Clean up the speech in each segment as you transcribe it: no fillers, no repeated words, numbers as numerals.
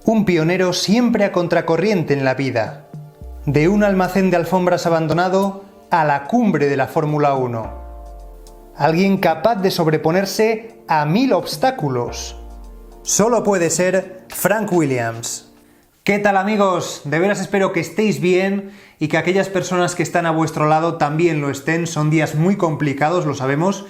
Un pionero siempre a contracorriente en la vida. De un almacén de alfombras abandonado a la cumbre de la Fórmula 1. Alguien capaz de sobreponerse a 1000 obstáculos. Solo puede ser Frank Williams. ¿Qué tal, amigos? De veras espero que estéis bien y que aquellas personas que están a vuestro lado también lo estén. Son días muy complicados, lo sabemos.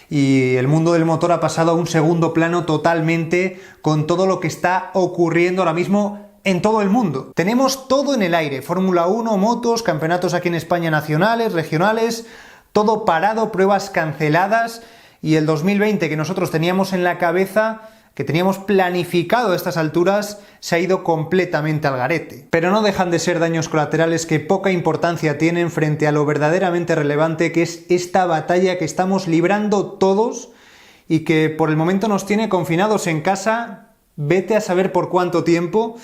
Y el mundo del motor ha pasado a un segundo plano totalmente con todo lo que está ocurriendo ahora mismo en todo el mundo. Tenemos todo en el aire, Fórmula 1, motos, campeonatos aquí en España nacionales, regionales, todo parado, pruebas canceladas, y el 2020 que nosotros teníamos en la cabeza, que teníamos planificado a estas alturas, se ha ido completamente al garete. Pero no dejan de ser daños colaterales que poca importancia tienen frente a lo verdaderamente relevante, que es esta batalla que estamos librando todos y que por el momento nos tiene confinados en casa, vete a saber por cuánto tiempo,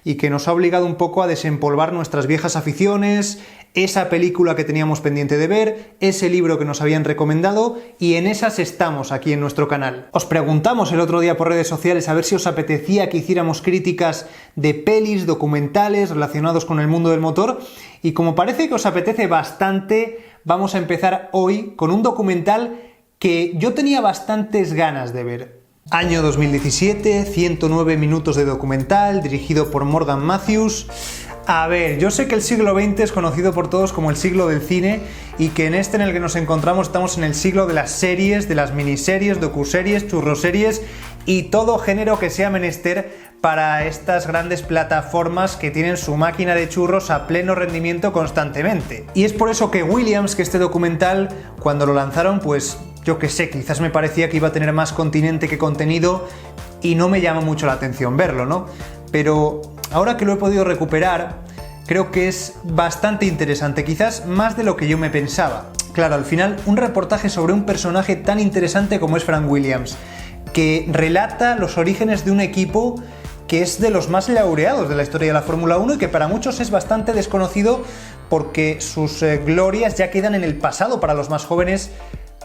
y que nos ha obligado un poco a desempolvar nuestras viejas aficiones, esa película que teníamos pendiente de ver, ese libro que nos habían recomendado, y en esas estamos aquí en nuestro canal. Os preguntamos el otro día por redes sociales a ver si os apetecía que hiciéramos críticas de pelis, documentales relacionados con el mundo del motor, y como parece que os apetece bastante, vamos a empezar hoy con un documental que yo tenía bastantes ganas de ver. Año 2017, 109 minutos de documental, dirigido por Morgan Matthews. A ver, yo sé que el siglo XX es conocido por todos como el siglo del cine, y que en este en el que nos encontramos estamos en el siglo de las series, de las miniseries, docuseries, churroseries y todo género que sea menester para estas grandes plataformas que tienen su máquina de churros a pleno rendimiento constantemente. Y es por eso que Williams, que este documental, cuando lo lanzaron, pues yo qué sé, quizás me parecía que iba a tener más continente que contenido y no me llama mucho la atención verlo, ¿no? Pero ahora que lo he podido recuperar, creo que es bastante interesante, quizás más de lo que yo me pensaba. Claro, al final, un reportaje sobre un personaje tan interesante como es Frank Williams, que relata los orígenes de un equipo que es de los más laureados de la historia de la Fórmula 1 y que para muchos es bastante desconocido porque sus glorias ya quedan en el pasado para los más jóvenes.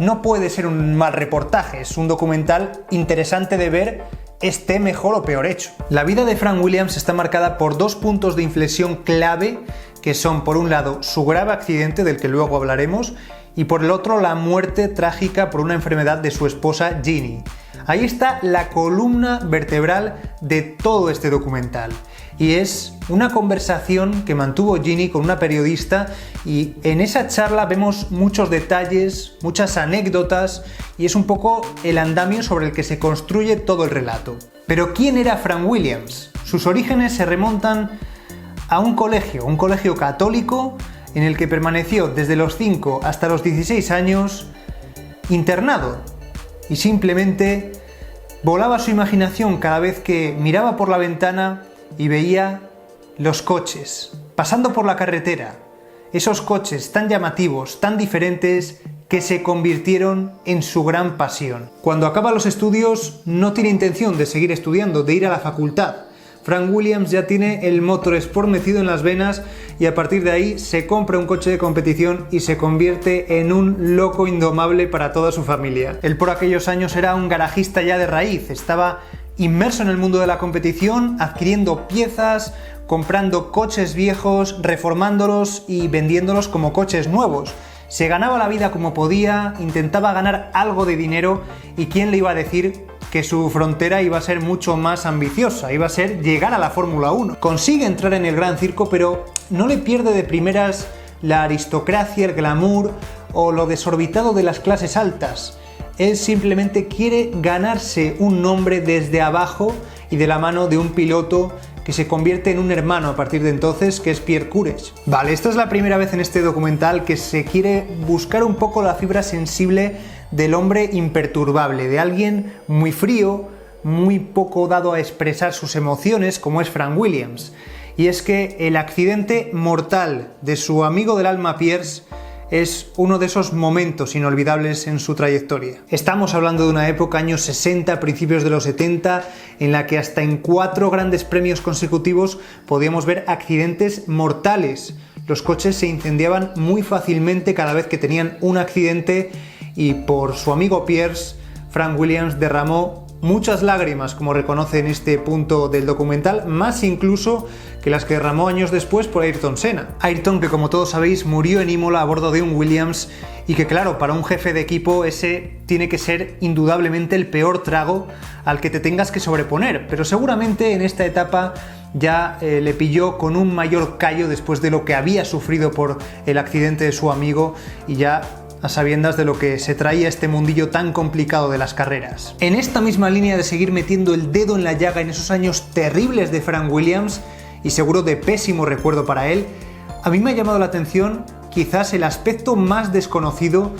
No puede ser un mal reportaje, es un documental interesante de ver, esté mejor o peor hecho. La vida de Frank Williams está marcada por dos puntos de inflexión clave, que son, por un lado, su grave accidente, del que luego hablaremos, y por el otro, la muerte trágica por una enfermedad de su esposa Ginny. Ahí está la columna vertebral de todo este documental. Y es una conversación que mantuvo Ginny con una periodista, y en esa charla vemos muchos detalles, muchas anécdotas, y es un poco el andamio sobre el que se construye todo el relato. Pero ¿quién era Frank Williams? Sus orígenes se remontan a un colegio católico en el que permaneció desde los 5 hasta los 16 años internado, y simplemente volaba su imaginación cada vez que miraba por la ventana y veía los coches pasando por la carretera, esos coches tan llamativos, tan diferentes, que se convirtieron en su gran pasión. Cuando acaba los estudios no tiene intención de seguir estudiando, de ir a la facultad. Frank Williams ya tiene el motorsport metido en las venas, y a partir de ahí se compra un coche de competición y se convierte en un loco indomable para toda su familia. Él por aquellos años era un garajista ya de raíz, estaba inmerso en el mundo de la competición, adquiriendo piezas, comprando coches viejos, reformándolos y vendiéndolos como coches nuevos. Se ganaba la vida como podía, intentaba ganar algo de dinero, y quién le iba a decir que su frontera iba a ser mucho más ambiciosa, iba a ser llegar a la Fórmula 1. Consigue entrar en el gran circo, pero no le pierde de primeras la aristocracia, el glamour o lo desorbitado de las clases altas. Él simplemente quiere ganarse un nombre desde abajo y de la mano de un piloto que se convierte en un hermano a partir de entonces, que es Pierre Courage. Vale, esta es la primera vez en este documental que se quiere buscar un poco la fibra sensible del hombre imperturbable, de alguien muy frío, muy poco dado a expresar sus emociones, como es Frank Williams. Y es que el accidente mortal de su amigo del alma Pierce es uno de esos momentos inolvidables en su trayectoria. Estamos hablando de una época, años 60, principios de los 70, en la que hasta en 4 grandes premios consecutivos podíamos ver accidentes mortales. Los coches se incendiaban muy fácilmente cada vez que tenían un accidente, y por su amigo Pierce, Frank Williams derramó muchas lágrimas, como reconoce en este punto del documental, más incluso que las que derramó años después por Ayrton Senna. Ayrton, que como todos sabéis, murió en Imola a bordo de un Williams, y que claro, para un jefe de equipo ese tiene que ser indudablemente el peor trago al que te tengas que sobreponer, pero seguramente en esta etapa ya le pilló con un mayor callo después de lo que había sufrido por el accidente de su amigo, y ya a sabiendas de lo que se traía este mundillo tan complicado de las carreras. En esta misma línea de seguir metiendo el dedo en la llaga en esos años terribles de Frank Williams, y seguro de pésimo recuerdo para él, a mí me ha llamado la atención quizás el aspecto más desconocido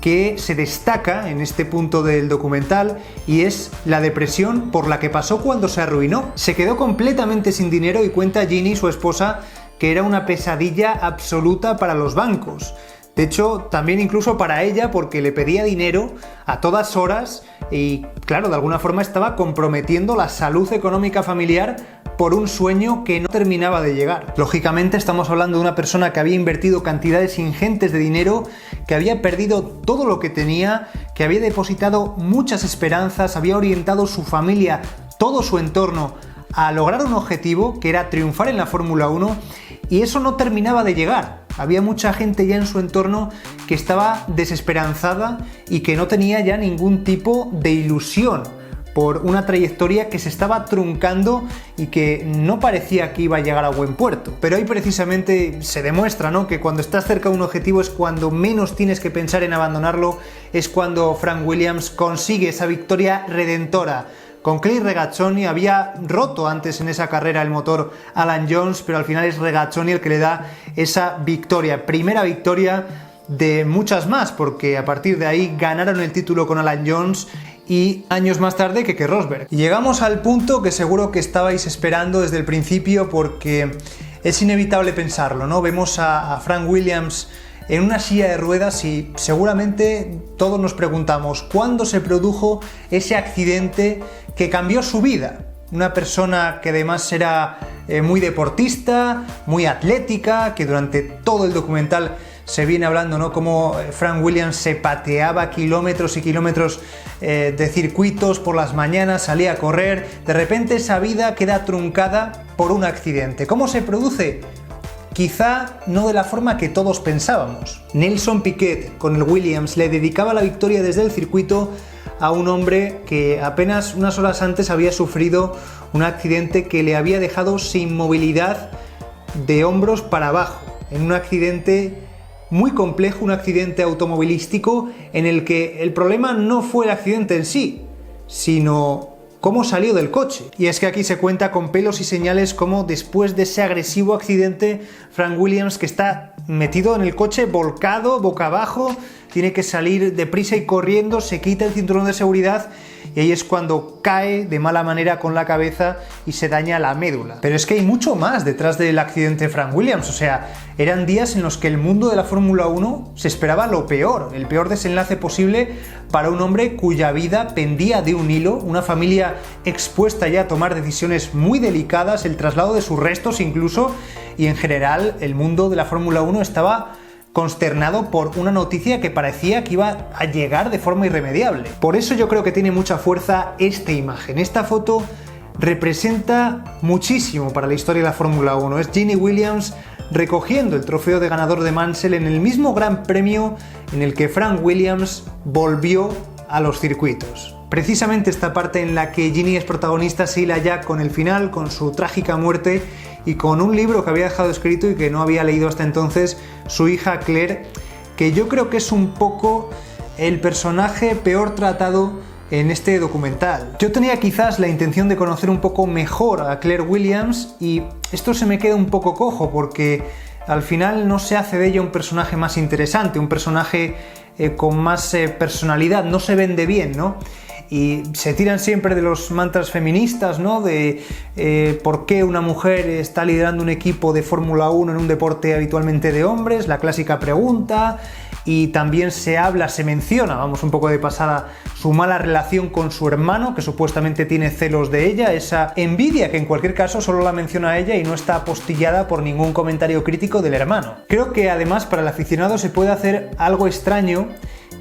que se destaca en este punto del documental, y es la depresión por la que pasó cuando se arruinó. Se quedó completamente sin dinero y cuenta Ginny, su esposa, que era una pesadilla absoluta para los bancos. De hecho, también incluso para ella, porque le pedía dinero a todas horas y, claro, de alguna forma estaba comprometiendo la salud económica familiar por un sueño que no terminaba de llegar. Lógicamente estamos hablando de una persona que había invertido cantidades ingentes de dinero, que había perdido todo lo que tenía, que había depositado muchas esperanzas, había orientado su familia, todo su entorno, a lograr un objetivo que era triunfar en la Fórmula 1, y eso no terminaba de llegar. Había mucha gente ya en su entorno que estaba desesperanzada y que no tenía ya ningún tipo de ilusión por una trayectoria que se estaba truncando y que no parecía que iba a llegar a buen puerto. Pero ahí precisamente se demuestra, ¿no?, que cuando estás cerca de un objetivo es cuando menos tienes que pensar en abandonarlo, es cuando Frank Williams consigue esa victoria redentora. Con Clay Regazzoni había roto antes en esa carrera el motor Alan Jones, pero al final es Regazzoni el que le da esa victoria, primera victoria de muchas más, porque a partir de ahí ganaron el título con Alan Jones y años más tarde Keke Rosberg. Y llegamos al punto que seguro que estabais esperando desde el principio, porque es inevitable pensarlo, ¿no? Vemos a Frank Williams en una silla de ruedas y seguramente todos nos preguntamos ¿cuándo se produjo ese accidente que cambió su vida? Una persona que además era muy deportista, muy atlética, que durante todo el documental se viene hablando, ¿no?, cómo Frank Williams se pateaba kilómetros y kilómetros de circuitos por las mañanas, salía a correr. De repente esa vida queda truncada por un accidente. ¿Cómo se produce? Quizá no de la forma que todos pensábamos. Nelson Piquet con el Williams le dedicaba la victoria desde el circuito a un hombre que apenas unas horas antes había sufrido un accidente que le había dejado sin movilidad de hombros para abajo, en un accidente muy complejo, un accidente automovilístico en el que el problema no fue el accidente en sí, sino cómo salió del coche. Y es que aquí se cuenta con pelos y señales cómo después de ese agresivo accidente, Frank Williams, que está metido en el coche, volcado, boca abajo, tiene que salir deprisa y corriendo, se quita el cinturón de seguridad y ahí es cuando cae de mala manera con la cabeza y se daña la médula. Pero es que hay mucho más detrás del accidente de Frank Williams, o sea, eran días en los que el mundo de la Fórmula 1 se esperaba lo peor, el peor desenlace posible para un hombre cuya vida pendía de un hilo, una familia expuesta ya a tomar decisiones muy delicadas, el traslado de sus restos incluso, y en general el mundo de la Fórmula 1 estaba consternado por una noticia que parecía que iba a llegar de forma irremediable. Por eso yo creo que tiene mucha fuerza esta imagen. Esta foto representa muchísimo para la historia de la Fórmula 1. Es Ginny Williams recogiendo el trofeo de ganador de Mansell en el mismo gran premio en el que Frank Williams volvió a los circuitos. Precisamente esta parte en la que Ginny es protagonista se hila ya con el final, con su trágica muerte y con un libro que había dejado escrito y que no había leído hasta entonces su hija Claire, que yo creo que es un poco el personaje peor tratado en este documental. Yo tenía quizás la intención de conocer un poco mejor a Claire Williams y esto se me queda un poco cojo porque al final no se hace de ella un personaje más interesante, un personaje con más personalidad, no se vende bien, ¿no? Y se tiran siempre de los mantras feministas, ¿no? De por qué una mujer está liderando un equipo de Fórmula 1 en un deporte habitualmente de hombres, la clásica pregunta. Y también se menciona, vamos un poco de pasada, su mala relación con su hermano, que supuestamente tiene celos de ella, esa envidia que en cualquier caso solo la menciona ella y no está apostillada por ningún comentario crítico del hermano. Creo que además para el aficionado se puede hacer algo extraño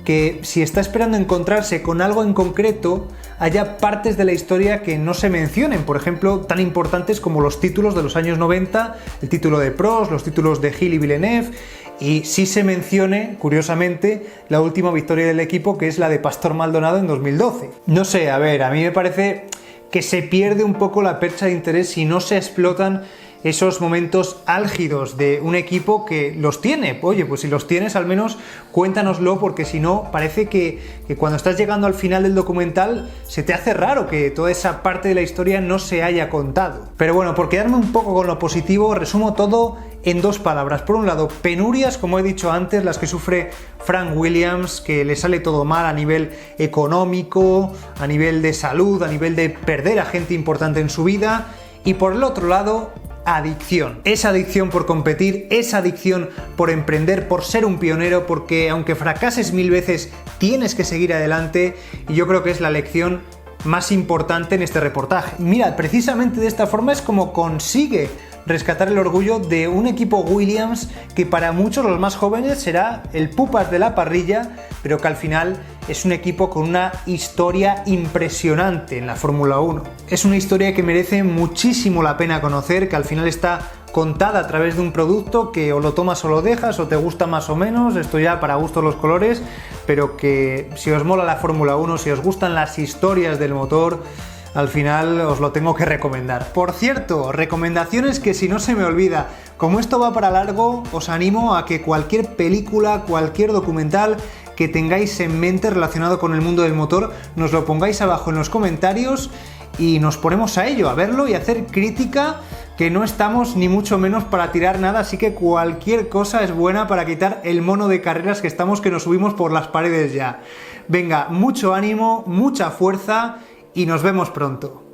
que si está esperando encontrarse con algo en concreto, haya partes de la historia que no se mencionen, por ejemplo, tan importantes como los títulos de los años 90, el título de Prost, los títulos de Gilles y Villeneuve, y sí se mencione, curiosamente, la última victoria del equipo, que es la de Pastor Maldonado en 2012. No sé, a ver, a mí me parece que se pierde un poco la percha de interés si no se explotan esos momentos álgidos de un equipo que los tiene. Oye, pues si los tienes, al menos cuéntanoslo, porque si no, parece que cuando estás llegando al final del documental se te hace raro que toda esa parte de la historia no se haya contado. Pero bueno, por quedarme un poco con lo positivo, resumo todo en 2 palabras. Por un lado, penurias, como he dicho antes, las que sufre Frank Williams, que le sale todo mal a nivel económico, a nivel de salud, a nivel de perder a gente importante en su vida. Y por el otro lado, adicción. Esa adicción por competir, esa adicción por emprender, por ser un pionero, porque aunque fracases 1000 veces, tienes que seguir adelante, y yo creo que es la lección más importante en este reportaje. Mira, precisamente de esta forma es como consigue rescatar el orgullo de un equipo Williams que para muchos, los más jóvenes, será el pupas de la parrilla, pero que al final es un equipo con una historia impresionante en la Fórmula 1. Es una historia que merece muchísimo la pena conocer, que al final está contada a través de un producto que o lo tomas o lo dejas, o te gusta más o menos, esto ya para gustos los colores, pero que si os mola la Fórmula 1, si os gustan las historias del motor, al final os lo tengo que recomendar. Por cierto, recomendaciones que si no se me olvida, como esto va para largo, os animo a que cualquier película, cualquier documental que tengáis en mente relacionado con el mundo del motor, nos lo pongáis abajo en los comentarios y nos ponemos a ello, a verlo y a hacer crítica, que no estamos ni mucho menos para tirar nada, así que cualquier cosa es buena para quitar el mono de carreras que estamos, que nos subimos por las paredes ya. Venga, mucho ánimo, mucha fuerza y nos vemos pronto.